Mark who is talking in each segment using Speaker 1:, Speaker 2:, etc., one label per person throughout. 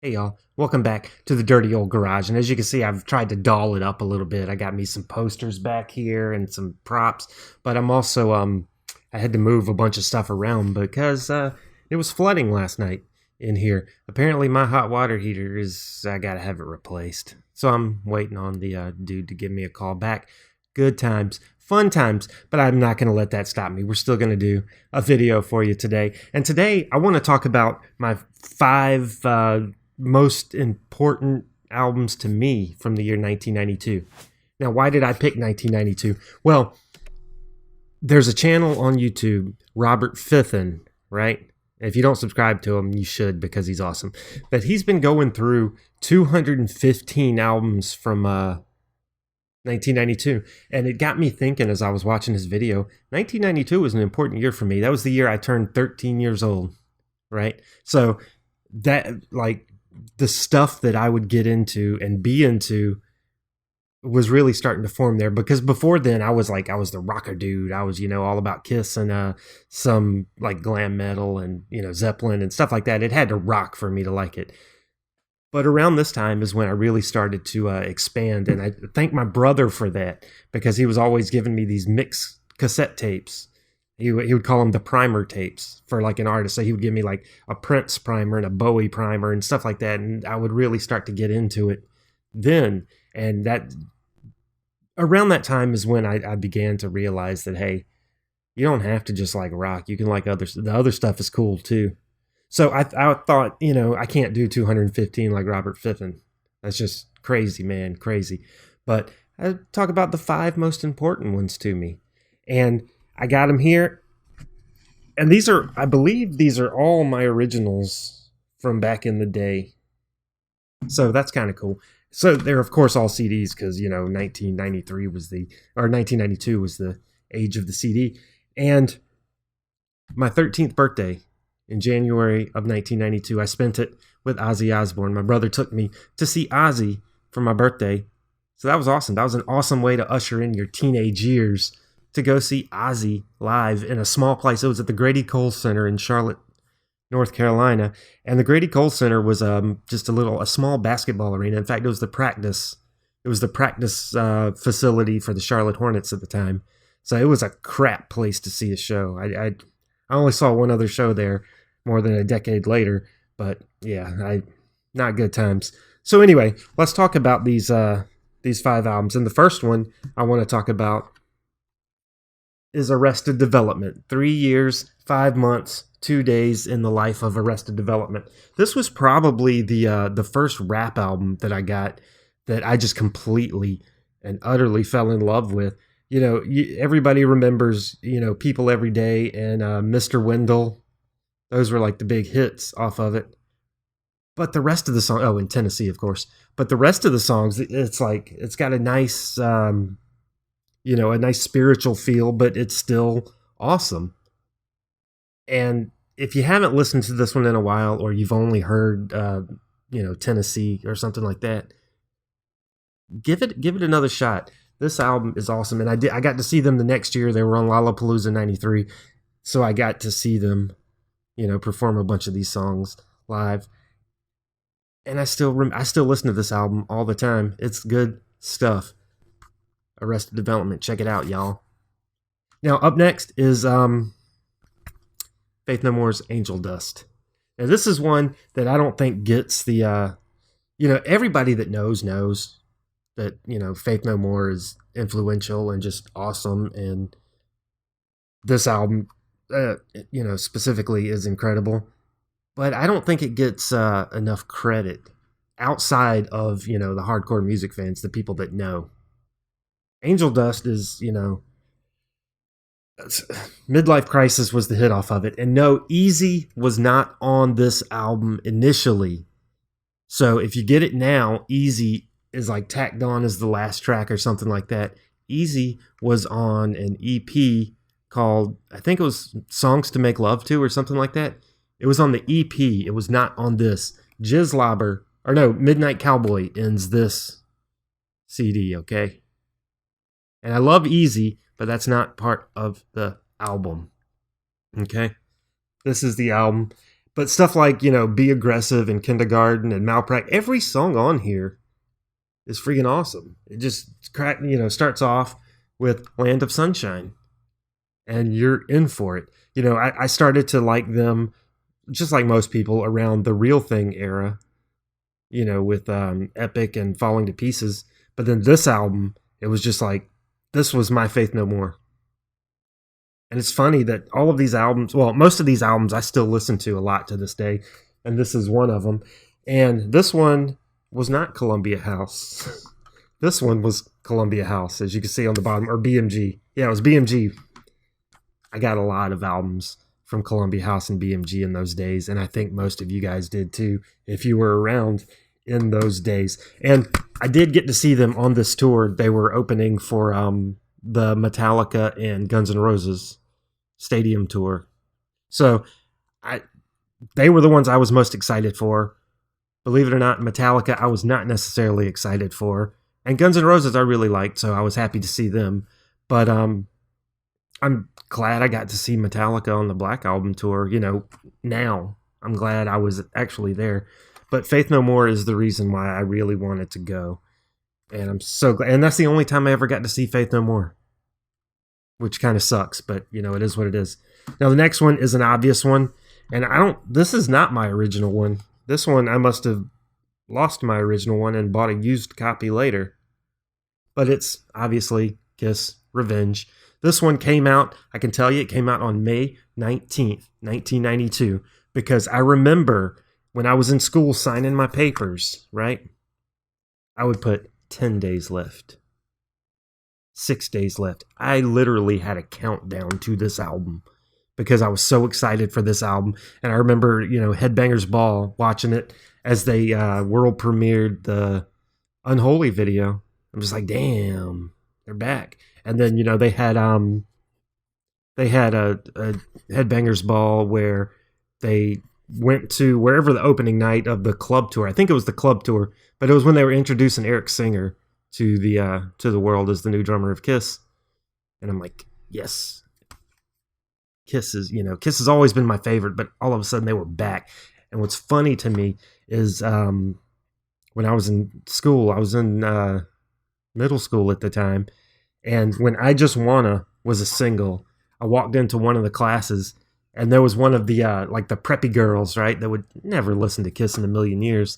Speaker 1: Hey y'all, welcome back to the dirty old garage. And as you can see, I've tried to doll it up a little bit. I got me some posters back here and some props, but I'm also I had to move a bunch of stuff around because it was flooding last night in here. Apparently my hot water heater is I got to have it replaced. So I'm waiting on the dude to give me a call back. Good times, fun times, but I'm not going to let that stop me. We're still going to do a video for you today. And today I want to talk about my five most important albums to me from the year 1992. Now, why did I pick 1992? Well, there's a channel on YouTube, Robert Fithen, right? If you don't subscribe to him, you should because he's awesome. But he's been going through 215 albums from 1992. And it got me thinking as I was watching his video, 1992 was an important year for me. That was the year I turned 13 years old, right? So that, like, the stuff that I would get into and be into was really starting to form there, because before then I was the rocker dude. I was, all about Kiss and some like glam metal and, Zeppelin and stuff like that. It had to rock for me to like it. But around this time is when I really started to expand, and I thank my brother for that, because he was always giving me these mixed cassette tapes. He would call them the primer tapes for like an artist. So he would give me like a Prince primer and a Bowie primer and stuff like that, and I would really start to get into it then. And that around that time is when I began to realize that, hey, you don't have to just like rock. You can like the other stuff is cool too. So I thought, I can't do 215 like Robert Fithen. That's just crazy, man, crazy. But I talk about the five most important ones to me. And I got them here. And I believe these are all my originals from back in the day. So that's kind of cool. So they're, of course, all CDs because, 1992 was the age of the CD. And my 13th birthday in January of 1992, I spent it with Ozzy Osbourne. My brother took me to see Ozzy for my birthday. So that was awesome. That was an awesome way to usher in your teenage years, to go see Ozzy live in a small place. It was at the Grady Cole Center in Charlotte, North Carolina. And the Grady Cole Center was just a small basketball arena. In fact, it was the practice facility for the Charlotte Hornets at the time. So it was a crap place to see a show. I only saw one other show there more than a decade later, but yeah, not good times. So anyway, let's talk about these five albums. And the first one I want to talk about is Arrested Development. 3 years, 5 months, 2 days in the life of Arrested Development. This was probably the first rap album that I got that I just completely and utterly fell in love with. Everybody remembers, People Every Day and Mr. Wendell. Those were like the big hits off of it. But the rest of the song, in Tennessee, of course. But the rest of the songs, it's got a nice, a nice spiritual feel, but it's still awesome. And if you haven't listened to this one in a while, or you've only heard, Tennessee or something like that, give it another shot. This album is awesome, and I got to see them the next year. They were on Lollapalooza '93, so I got to see them, perform a bunch of these songs live. And I still listen to this album all the time. It's good stuff. Arrested Development, check it out, y'all. Now up next is Faith No More's Angel Dust. Now this is one that I don't think gets the everybody that knows that, Faith No More is influential and just awesome, and this album, specifically is incredible. But I don't think it gets enough credit outside of, the hardcore music fans, the people that know. Angel Dust is, Midlife Crisis was the hit off of it. And no, Easy was not on this album initially. So if you get it now, Easy is like tacked on as the last track or something like that. Easy was on an EP called, I think it was Songs to Make Love To or something like that. It was on the EP. It was not on this. Midnight Cowboy ends this CD, okay? And I love Easy, but that's not part of the album, okay? This is the album. But stuff like, you know, Be Aggressive and Kindergarten and Malpractice, every song on here is freaking awesome. It just starts off with Land of Sunshine, and you're in for it. You know, I started to like them, just like most people, around the Real Thing era, you know, with Epic and Falling to Pieces. But then this album, it was just like, this was my Faith No More. And it's funny that all of these albums, well, most of these albums I still listen to a lot to this day, and this is one of them. And this one was not Columbia House. This one was Columbia House, as you can see on the bottom, or BMG. Yeah, it was BMG. I got a lot of albums from Columbia House and BMG in those days, and I think most of you guys did too, if you were around in those days. And I did get to see them on this tour. They were opening for the Metallica and Guns N' Roses stadium tour. So they were the ones I was most excited for. Believe it or not, Metallica I was not necessarily excited for. And Guns N' Roses I really liked, so I was happy to see them. But I'm glad I got to see Metallica on the Black Album tour. You know, now I'm glad I was actually there. But Faith No More is the reason why I really wanted to go. And I'm so glad. And that's the only time I ever got to see Faith No More, which kind of sucks, but you know, it is what it is. Now the next one is an obvious one, and this is not my original one. This one, I must have lost my original one and bought a used copy later. But it's obviously Kiss Revenge. This one came out, I can tell you, it came out on May 19th, 1992, because I remember when I was in school signing my papers, right? I would put 10 days left. 6 days left. I literally had a countdown to this album because I was so excited for this album. And I remember, you know, Headbangers Ball, watching it as they world premiered the Unholy video. I'm just like, damn, they're back. And then, you know, they had a Headbangers Ball where they went to wherever the opening night of the club tour. I think it was the club tour, but it was when they were introducing Eric Singer to the world as the new drummer of Kiss. And I'm like, yes. Kiss has always been my favorite, but all of a sudden they were back. And what's funny to me is when I was in school, I was in middle school at the time, and when I Just Wanna was a single, I walked into one of the classes, and there was one of the like the preppy girls, right, that would never listen to Kiss in a million years,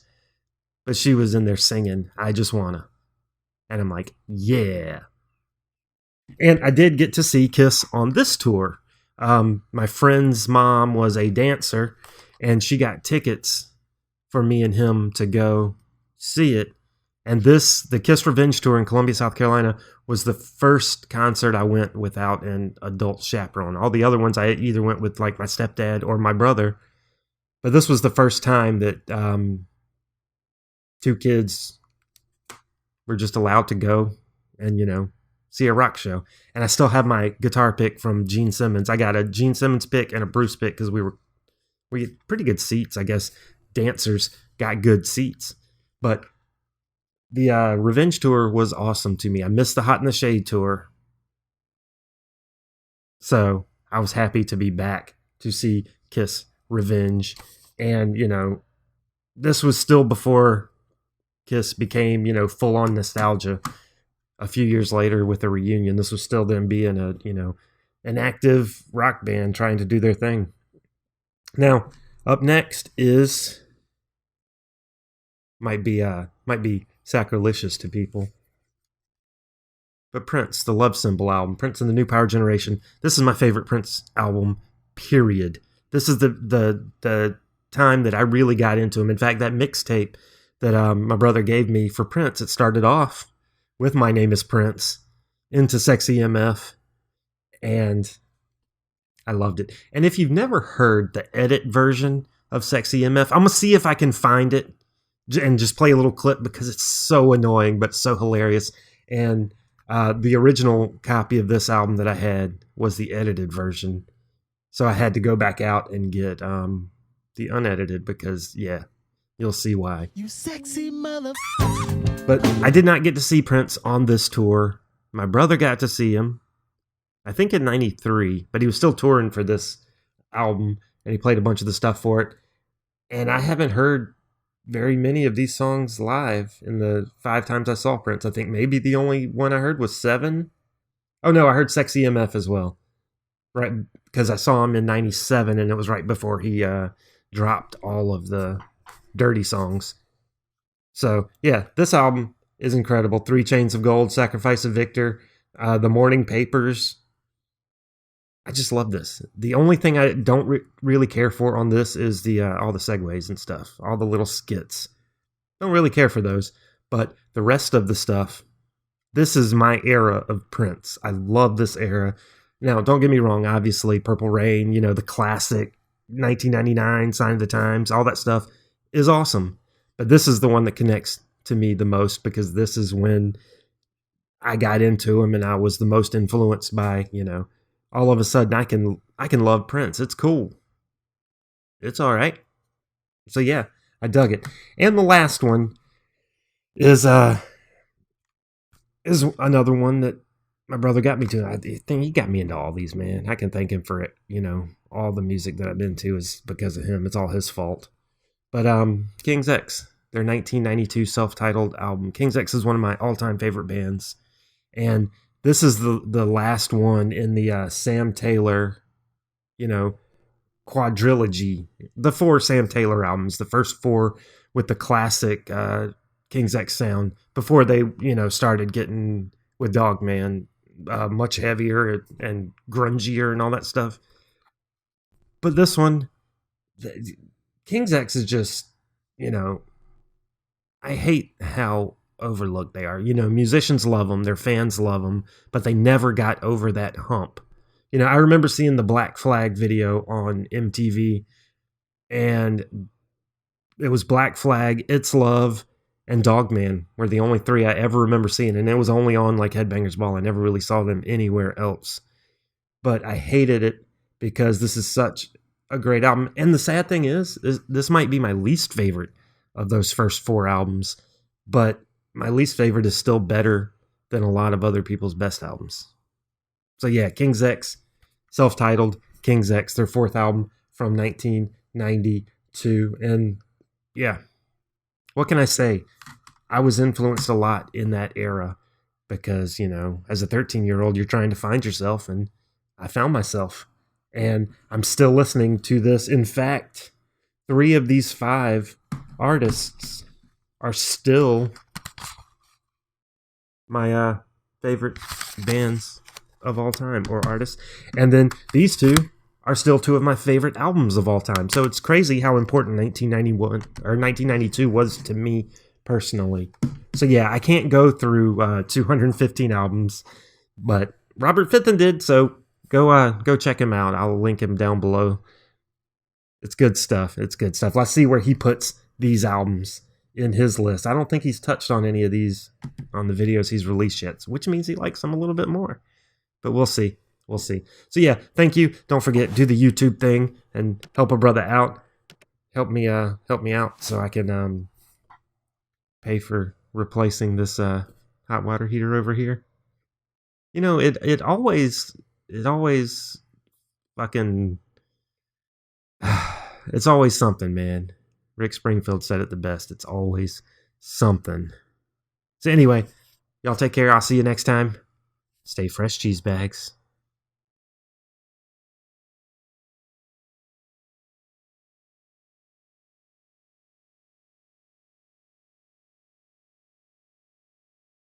Speaker 1: but she was in there singing I Just Wanna. And I'm like, yeah. And I did get to see Kiss on this tour. My friend's mom was a dancer, and she got tickets for me and him to go see it. And the Kiss Revenge tour in Columbia, South Carolina, was the first concert I went without an adult chaperone. All the other ones I either went with like my stepdad or my brother. But this was the first time that two kids were just allowed to go and, you know, see a rock show. And I still have my guitar pick from Gene Simmons. I got a Gene Simmons pick and a Bruce pick because we get pretty good seats. I guess dancers got good seats. But the Revenge tour was awesome to me. I missed the Hot in the Shade tour. So I was happy to be back to see Kiss Revenge. And, you know, this was still before Kiss became, you know, full on nostalgia. A few years later with a reunion, this was still them being an active rock band trying to do their thing. Now, up next is might be sacrilegious to people, but Prince, the Love Symbol album, Prince and the New Power Generation. This is my favorite Prince album, period. This is the time that I really got into him. In fact, that mixtape that my brother gave me for Prince, it started off with My Name is Prince into Sexy MF, and I loved it. And if you've never heard the edit version of Sexy MF, I'm going to see if I can find it and just play a little clip because it's so annoying but so hilarious. And the original copy of this album that I had was the edited version, so I had to go back out and get the unedited because, yeah, you'll see why. You sexy mother. But I did not get to see Prince on this tour. My brother got to see him, I think in '93, but he was still touring for this album, and he played a bunch of the stuff for it. And I haven't heard very many of these songs live in the 5 times I saw Prince. I think maybe the only one I heard was 7. Oh no, I heard Sexy MF as well. Right, because I saw him in '97, and it was right before he dropped all of the dirty songs. So yeah, this album is incredible. 3 Chains of Gold, Sacrifice of Victor, The Morning Papers. I just love this. The only thing I don't really care for on this is the all the segues and stuff, all the little skits. Don't really care for those, but the rest of the stuff. This is my era of Prince. I love this era. Now, don't get me wrong. Obviously, Purple Rain, the classic 1999 Sign of the Times, all that stuff is awesome. But this is the one that connects to me the most because this is when I got into him and I was the most influenced by, all of a sudden I can love Prince. It's cool. It's all right. So yeah, I dug it. And the last one is another one that my brother got me to. I think he got me into all these, man. I can thank him for it. All the music that I've been to is because of him. It's all his fault. But King's X, their 1992 self-titled album. King's X is one of my all-time favorite bands. And this is the last one in the Sam Taylor, quadrilogy. The 4 Sam Taylor albums, the first 4 with the classic King's X sound before they, started getting with Dogman much heavier and grungier and all that stuff. But this one, King's X is just, I hate how overlooked they are. Musicians love them, their fans love them, but they never got over that hump. I remember seeing the Black Flag video on MTV, and it was Black Flag, It's Love, and Dogman were the only 3 I ever remember seeing, and it was only on like Headbangers Ball. I never really saw them anywhere else. But I hated it because this is such a great album. And the sad thing is this might be my least favorite of those first 4 albums, but my least favorite is still better than a lot of other people's best albums. So yeah, King's X, self-titled King's X, their 4th album from 1992. And yeah, what can I say? I was influenced a lot in that era because, as a 13-year-old, you're trying to find yourself, and I found myself. And I'm still listening to this. In fact, 3 of these 5 artists are still my favorite bands of all time, or artists. And then these 2 are still 2 of my favorite albums of all time. So it's crazy how important 1991 or 1992 was to me personally. So yeah, I can't go through 215 albums, but Robert Fitton did. So go check him out. I'll link him down below. It's good stuff. It's good stuff. Let's see where he puts these albums in his list. I don't think he's touched on any of these on the videos he's released yet, which means he likes them a little bit more. But we'll see. We'll see. So yeah, thank you. Don't forget, do the YouTube thing and help a brother out. Help me out so I can pay for replacing this hot water heater over here. It always fucking it's always something, man. Rick Springfield said it the best. It's always something. So anyway, y'all take care. I'll see you next time. Stay fresh, cheese bags.